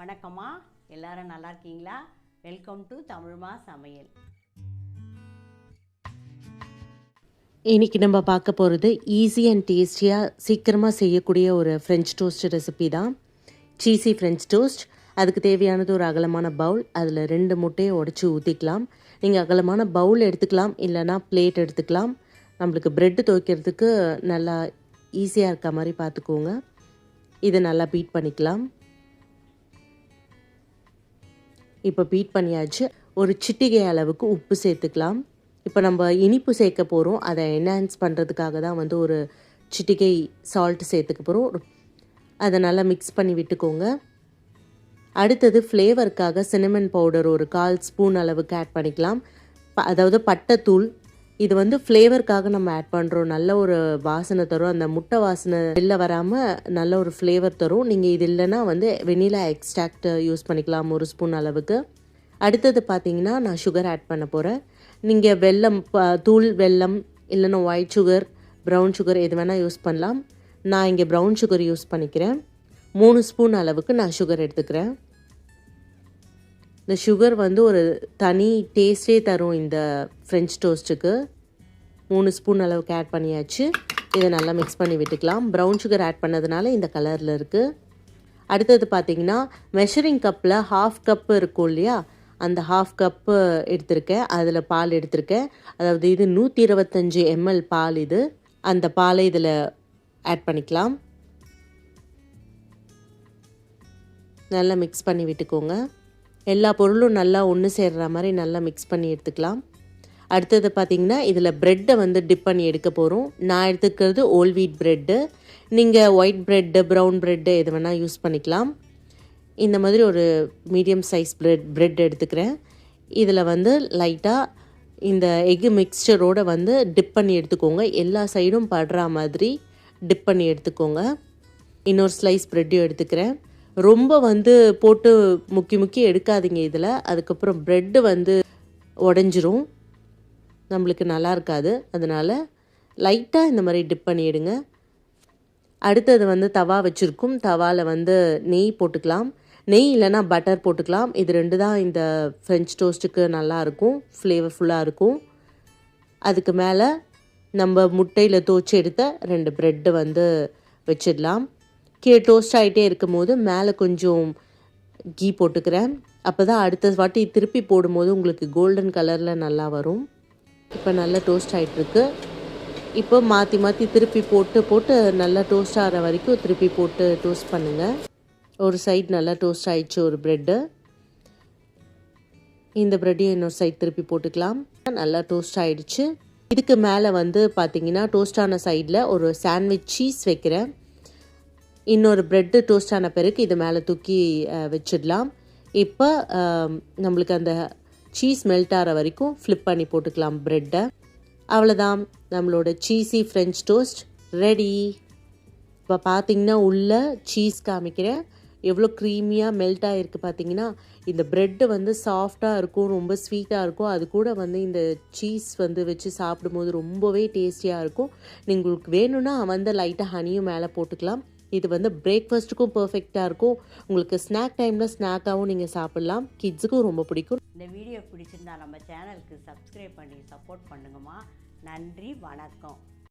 வணக்கம்மா, எல்லாரும் நல்லா இருக்கீங்களா? வெல்கம் டு தமிழ்மா சமையல். இன்றைக்கி நம்ம பார்க்க போகிறது ஈஸி அண்ட் டேஸ்டியாக சீக்கிரமாக செய்யக்கூடிய ஒரு ஃப்ரெஞ்ச் டோஸ்ட் ரெசிபி தான். Cheesy French toast. அதுக்கு தேவையானது ஒரு அகலமான பவுல். அதில் 2 முட்டையை உடச்சி ஊற்றிக்கலாம். நீங்கள் அகலமான பவுல் எடுத்துக்கலாம், இல்லைனா பிளேட் எடுத்துக்கலாம். நம்மளுக்கு ப்ரெட்டு துவைக்கிறதுக்கு நல்லா ஈஸியாக இருக்க மாதிரி பார்த்துக்கோங்க. இதை நல்லா பீட் பண்ணிக்கலாம். இப்போ பீட் பண்ணியாச்சு. ஒரு சிட்டிகை அளவுக்கு உப்பு சேர்த்துக்கலாம். இப்போ நம்ம இனிப்பு சேர்க்க போகிறோம். அதை என்ஹான்ஸ் பண்ணுறதுக்காக தான் ஒரு சிட்டிகை சால்ட் சேர்த்துக்க போகிறோம். அதை நல்லா மிக்ஸ் பண்ணி விட்டுக்கோங்க. அடுத்தது ஃப்ளேவருக்காக சினமன் பவுடர் ஒரு 1/4 ஸ்பூன் அளவுக்கு ஆட் பண்ணிக்கலாம். அதாவது பட்டைத்தூள். இது ஃப்ளேவருக்காக நம்ம ஆட் பண்ணுறோம். நல்ல ஒரு வாசனை தரும். அந்த முட்டை வாசனை வெளில வராமல் நல்ல ஒரு ஃப்ளேவர் தரும். நீங்கள் இது இல்லைன்னா வெனிலா எக்ஸ்ட்ராக்ட் யூஸ் பண்ணிக்கலாம் 1 ஸ்பூன் அளவுக்கு. அடுத்தது பார்த்தீங்கன்னா நான் சுகர் ஆட் பண்ண போகிறேன். நீங்கள் வெல்லம், தூள் வெல்லம், இல்லைன்னா ஒயிட் சுகர், ப்ரௌன் சுகர் எது வேணால் யூஸ் பண்ணலாம். நான் இங்கே ப்ரௌன் சுகர் யூஸ் பண்ணிக்கிறேன். 3 ஸ்பூன் அளவுக்கு நான் சுகர் எடுத்துக்கிறேன். இந்த சுகர் ஒரு தனி டேஸ்டே தரும் இந்த ஃப்ரெஞ்ச் டோஸ்ட்டுக்கு. 3 ஸ்பூன் அளவுக்கு ஆட் பண்ணியாச்சு. இதை நல்லா மிக்ஸ் பண்ணி விட்டுக்கலாம். ப்ரௌன் சுகர் ஆட் பண்ணதுனால இந்த கலரில் இருக்குது. அடுத்தது பார்த்திங்கன்னா மெஷரிங் கப்பில் 1/2 கப்பு இருக்கும் இல்லையா, அந்த 1/2 கப்பு எடுத்திருக்கேன். அதில் பால் எடுத்திருக்கேன். அதாவது இது 125 ml பால். அந்த பாலை இதில் ஆட் பண்ணிக்கலாம். நல்லா மிக்ஸ் பண்ணி விட்டுக்கோங்க. எல்லா பொருளும் நல்லா ஒன்று சேர்கிற மாதிரி நல்லா மிக்ஸ் பண்ணி எடுத்துக்கலாம். அடுத்தது பார்த்திங்கன்னா இதில் ப்ரெட்டை டிப் பண்ணி எடுக்க போகிறோம். நான் எடுத்துக்கிறது ஓல் வீட் ப்ரெட்டு. நீங்கள் ஒயிட் ப்ரெட்டு, ப்ரௌன் ப்ரெட்டு எது வேணால் யூஸ் பண்ணிக்கலாம். இந்த மாதிரி ஒரு மீடியம் சைஸ் ப்ரெட் எடுத்துக்கிறேன். இதில் லைட்டாக இந்த எக்கு மிக்சரோடு டிப் பண்ணி எடுத்துக்கோங்க. எல்லா சைடும் படுற மாதிரி டிப் பண்ணி எடுத்துக்கோங்க. இன்னொரு ஸ்லைஸ் ப்ரெட்டையும் எடுத்துக்கிறேன். ரொம்ப போட்டு முக்கி எடுக்காதீங்க இதில். அதுக்கப்புறம் ப்ரெட்டு உடஞ்சிரும், நம்மளுக்கு நல்லா இருக்காது. அதனால் லைட்டாக இந்த மாதிரி டிப் பண்ணி எடுங்க. அடுத்தது தவா வச்சுருக்கும். தவாவில் நெய் போட்டுக்கலாம். நெய் இல்லைனா பட்டர் போட்டுக்கலாம். இது 2 தான் இந்த ஃப்ரெஞ்ச் டோஸ்ட்டுக்கு நல்லாயிருக்கும், ஃப்ளேவர்ஃபுல்லாக இருக்கும். அதுக்கு மேலே நம்ம முட்டையில் தோய்ச்சி எடுத்த 2 ப்ரெட்டு வச்சிடலாம். கீழே டோஸ்ட் ஆகிட்டே இருக்கும் போது மேலே கொஞ்சம் கீ போட்டுக்கிறேன். அப்போ தான் அடுத்த வாட்டி திருப்பி போடும்போது உங்களுக்கு கோல்டன் கலரில் நல்லா வரும். இப்போ நல்லா டோஸ்ட் ஆகிட்டுருக்கு. இப்போ மாற்றி திருப்பி போட்டு நல்லா டோஸ்ட் ஆகிற வரைக்கும் திருப்பி போட்டு டோஸ்ட் பண்ணுங்கள். ஒரு சைடு நல்லா டோஸ்ட் ஆகிடுச்சு ஒரு ப்ரெட்டு. இந்த ப்ரெட்டையும் இன்னொரு சைடு திருப்பி போட்டுக்கலாம். நல்லா டோஸ்ட் ஆகிடுச்சு. இதுக்கு மேலே பார்த்தீங்கன்னா டோஸ்டான சைடில் ஒரு சாண்ட்விச் சீஸ் வைக்கிறேன். இன்னொரு ப்ரெட்டு டோஸ்ட் ஆன பிறகு இது மேலே தூக்கி வச்சிடலாம். இப்போ நம்மளுக்கு அந்த சீஸ் மெல்ட் ஆகிற வரைக்கும் ஃப்ளிப் பண்ணி போட்டுக்கலாம் ப்ரெட்டை. அவ்வளோதான், நம்மளோட சீஸி ஃப்ரெஞ்ச் டோஸ்ட் ரெடி. இப்போ பார்த்தீங்கன்னா உள்ளே சீஸ் காமிக்கிறேன். எவ்வளோ க்ரீமியாக மெல்ட் ஆகிருக்கு பார்த்தீங்கன்னா. இந்த ப்ரெட்டு சாஃப்டாக இருக்கும், ரொம்ப ஸ்வீட்டாக இருக்கும். அது கூட இந்த சீஸ் வச்சு சாப்பிடும்போது ரொம்பவே டேஸ்டியாக இருக்கும். உங்களுக்கு வேணும்னா லைட்டாக ஹனியும் மேலே போட்டுக்கலாம். இது பிரேக்ஃபாஸ்ட்டுக்கும் பர்ஃபெக்டாக இருக்கும். உங்களுக்கு ஸ்நாக் டைமில் ஸ்நாக்காகவும் நீங்கள் சாப்பிட்லாம். கிட்ஸுக்கும் ரொம்ப பிடிக்கும். இந்த வீடியோ பிடிச்சிருந்தா நம்ம சேனலுக்கு சப்ஸ்கிரைப் பண்ணி சப்போர்ட் பண்ணுங்கம்மா. நன்றி, வணக்கம்.